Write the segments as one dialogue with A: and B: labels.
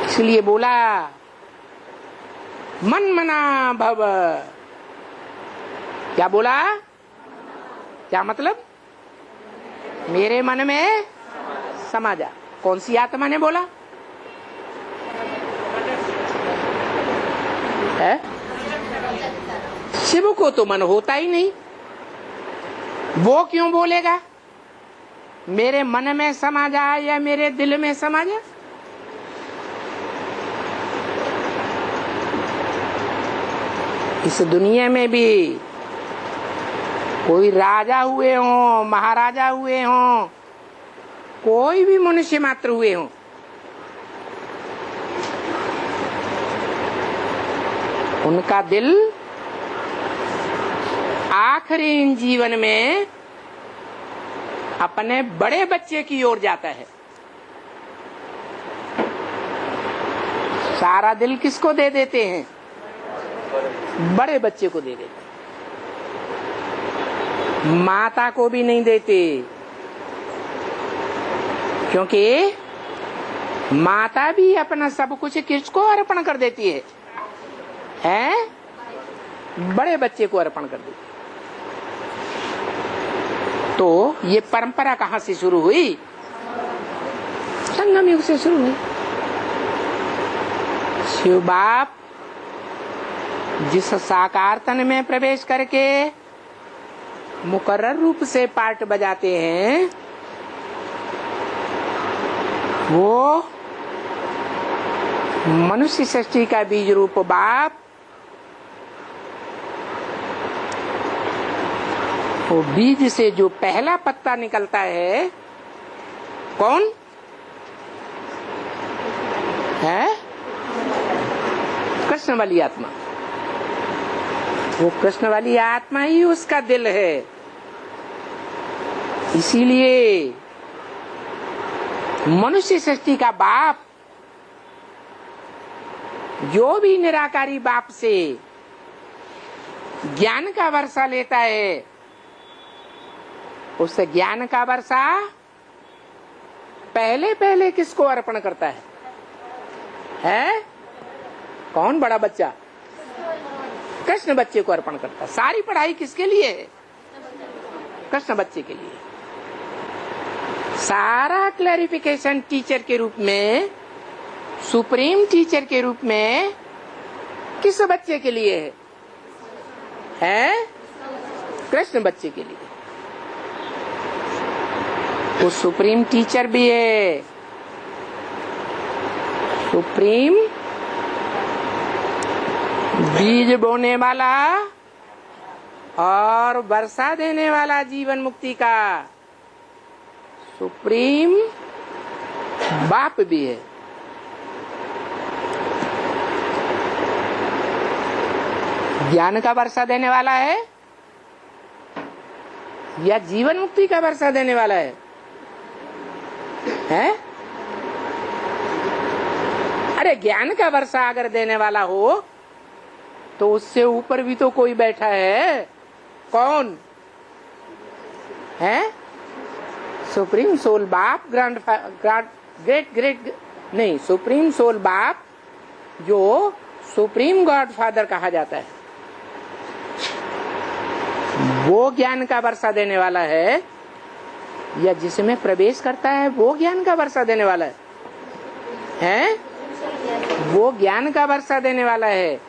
A: इसलिए बोला मन मना भव। क्या बोला? क्या मतलब? मेरे मन में समा जा। कौन सी आत्मा ने बोला है? शिव को तो मन होता ही नहीं, वो क्यों बोलेगा मेरे मन में समा जा या मेरे दिल में समा जा? इस दुनिया में भी कोई राजा हुए हों, महाराजा हुए हों, कोई भी मनुष्य मात्र हुए हों, उनका दिल आखिरी जीवन में अपने बड़े बच्चे की ओर जाता है। सारा दिल किसको दे देते हैं? बड़े बच्चे को दे देते। माता को भी नहीं देते, क्योंकि माता भी अपना सब कुछ किसको अर्पण कर देती है? बड़े बच्चे को अर्पण कर देती। तो ये परंपरा कहाँ से शुरू हुई? संगम युग से शुरू हुई। शिव बाप जिस साकार तन में प्रवेश करके मुकर्रर रूप से पार्ट बजाते हैं, वो मनुष्य सृष्टि का बीज रूप बाप वो बीज से जो पहला पत्ता निकलता है, कौन है? कृष्ण वाली आत्मा। वो कृष्ण वाली आत्मा ही उसका दिल है। इसीलिए मनुष्य सृष्टि का बाप जो भी निराकारी बाप से ज्ञान का वर्षा लेता है, उस ज्ञान का वर्षा पहले पहले किसको अर्पण करता है? कौन? बड़ा बच्चा कृष्ण बच्चे को अर्पण करता है। सारी पढ़ाई किसके लिए है? कृष्ण बच्चे के लिए। सारा क्लैरिफिकेशन टीचर के रूप में, सुप्रीम टीचर के रूप में किस बच्चे के लिए है? कृष्ण बच्चे के लिए। वो सुप्रीम टीचर भी है, सुप्रीम बीज बोने वाला और वर्षा देने वाला जीवन मुक्ति का सुप्रीम बाप भी है। ज्ञान का वर्षा देने वाला है या जीवन मुक्ति का वर्षा देने वाला है? अरे ज्ञान का वर्षा अगर देने वाला हो तो उससे ऊपर भी तो कोई बैठा है। कौन है? सुप्रीम सोल बाप, नहीं, सुप्रीम सोल बाप जो सुप्रीम गॉड फादर कहा जाता है, वो ज्ञान का वर्षा देने वाला है या जिसमें प्रवेश करता है वो ज्ञान का वर्षा देने वाला है? वो ज्ञान का वर्षा देने वाला है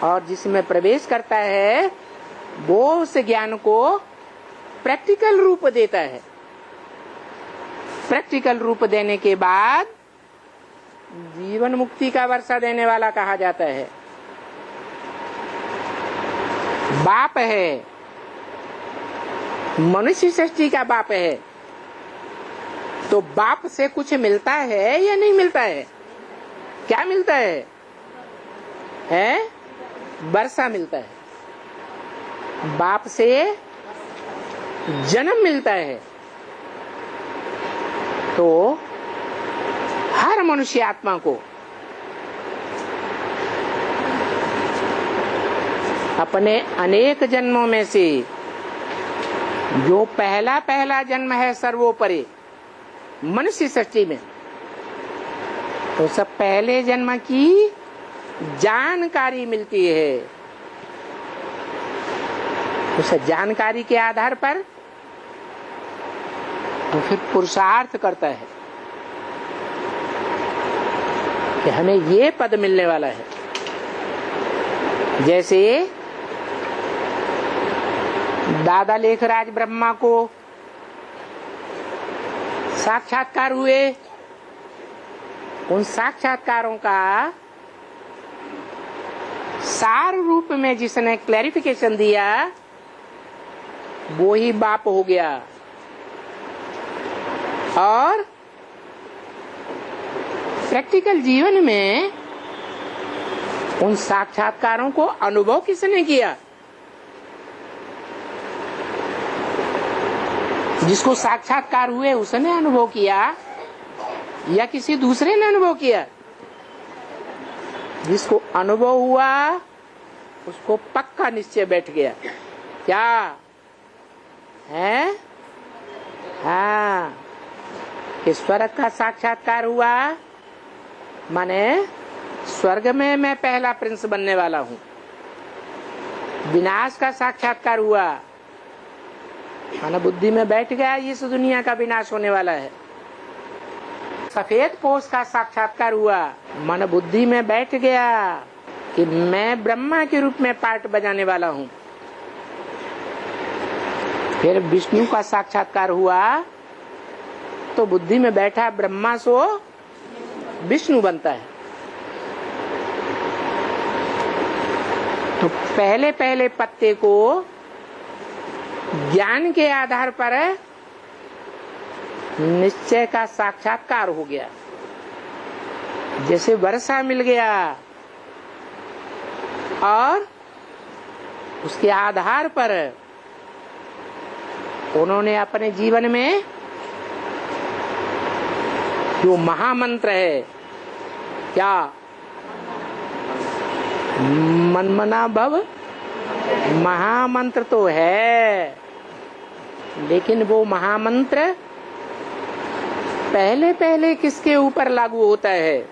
A: और जिसमें प्रवेश करता है वो उस ज्ञान को प्रैक्टिकल रूप देता है। प्रैक्टिकल रूप देने के बाद जीवन मुक्ति का वर्षा देने वाला कहा जाता है। बाप है, मनुष्य सृष्टि का बाप है, तो बाप से कुछ मिलता है या नहीं मिलता है? क्या मिलता है? वर्षा मिलता है। बाप से जन्म मिलता है। तो हर मनुष्य आत्मा को अपने अनेक जन्मों में से जो पहला पहला जन्म है सर्वोपरि मनुष्य सृष्टि में, तो सब पहले जन्म की जानकारी मिलती है। उस जानकारी के आधार पर वो फिर पुरुषार्थ करता है कि हमें ये पद मिलने वाला है। जैसे दादा लेखराज ब्रह्मा को साक्षात्कार हुए, उन साक्षात्कारों का सार रूप में जिसने क्लैरिफिकेशन दिया वो ही बाप हो गया। और प्रैक्टिकल जीवन में उन साक्षात्कारों को अनुभव किसने किया? जिसको साक्षात्कार हुए उसने अनुभव किया या किसी दूसरे ने अनुभव किया? जिसको अनुभव हुआ उसको पक्का निश्चय बैठ गया, क्या है? हाँ, कि स्वर्ग का साक्षात्कार हुआ माने स्वर्ग में मैं पहला प्रिंस बनने वाला हूँ। विनाश का साक्षात्कार हुआ माने बुद्धि में बैठ गया इस दुनिया का विनाश होने वाला है। सफेद पोष का साक्षात्कार हुआ मन बुद्धि में बैठ गया कि मैं ब्रह्मा के रूप में पार्ट बजाने वाला हूँ। फिर विष्णु का साक्षात्कार हुआ तो बुद्धि में बैठा ब्रह्मा सो विष्णु बनता है। तो पहले पहले पत्ते को ज्ञान के आधार पर निश्चय का साक्षात्कार हो गया। जैसे वर्षा मिल गया और उसके आधार पर उन्होंने अपने जीवन में जो महामंत्र है, क्या मनमना भव, महामंत्र तो है लेकिन वो महामंत्र पहले पहले किसके ऊपर लागू होता है?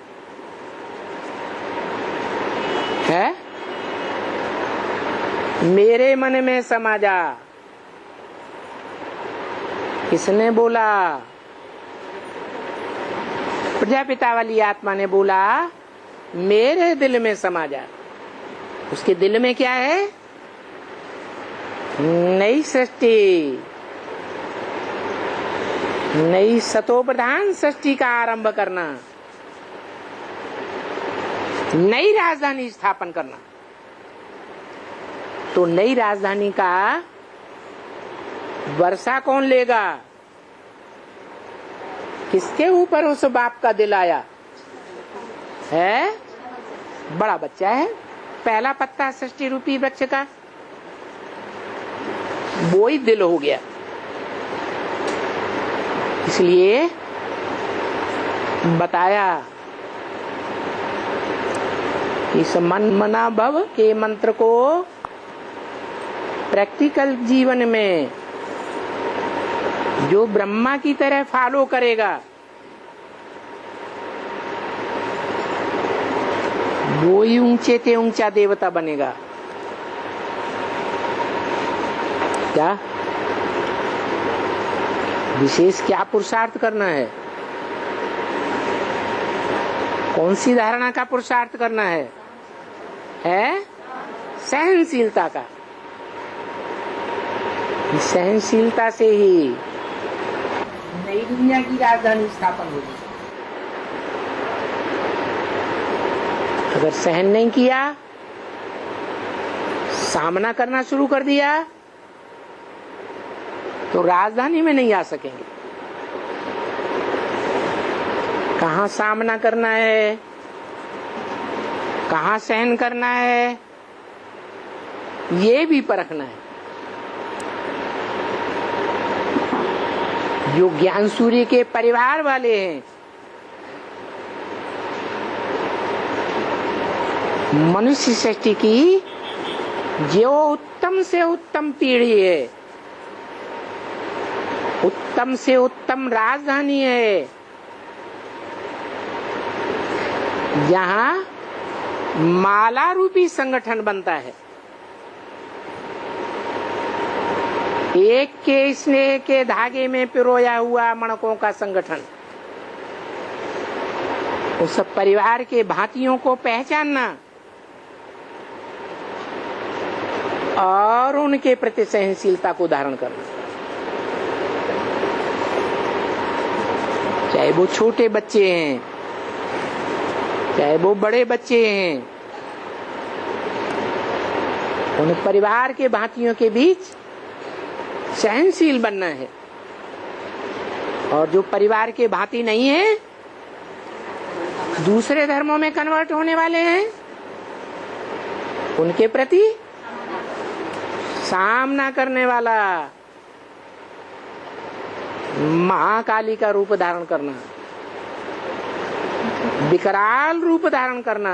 A: मेरे मन में समा जा। किसने बोला? प्रजापिता वाली आत्मा ने बोला मेरे दिल में समा जा। उसके दिल में क्या है? नई सृष्टि, नई सतो प्रधान सृष्टि का आरंभ करना, नई राजधानी स्थापन करना। तो नई राजधानी का वर्षा कौन लेगा? किसके ऊपर उस बाप का दिल आया है? बड़ा बच्चा है, पहला पत्ता सृष्टि रूपी वृक्ष का, वो ही दिल हो गया। इसलिए बताया इस मन मना भव के मंत्र को प्रैक्टिकल जीवन में जो ब्रह्मा की तरह फॉलो करेगा वो ही ऊंचे से ऊंचा देवता बनेगा। क्या विशेष क्या पुरुषार्थ करना है? कौन सी धारणा का पुरुषार्थ करना है? सहनशीलता का। सहनशीलता से ही नई दुनिया की राजधानी स्थापन होगी। अगर सहन नहीं किया, सामना करना शुरू कर दिया तो राजधानी में नहीं आ सकेंगे। कहाँ सामना करना है, कहाँ सहन करना है, ये भी परखना है। जो ज्ञान सूर्य के परिवार वाले हैं, मनुष्य सृष्टि की जो उत्तम से उत्तम पीढ़ी है, उत्तम से उत्तम राजधानी है, जहां माला रूपी संगठन बनता है, एक के स्नेह के धागे में पिरोया हुआ मणकों का संगठन। उस परिवार के भांतियों को पहचानना और उनके प्रति सहनशीलता को धारण करना, चाहे वो छोटे बच्चे हैं चाहे वो बड़े बच्चे हैं, उन परिवार के भांतियों के बीच सहनशील बनना है। और जो परिवार के भांति नहीं है, दूसरे धर्मों में कन्वर्ट होने वाले हैं, उनके प्रति सामना करने वाला, महाकाली का रूप धारण करना, विकराल रूप धारण करना,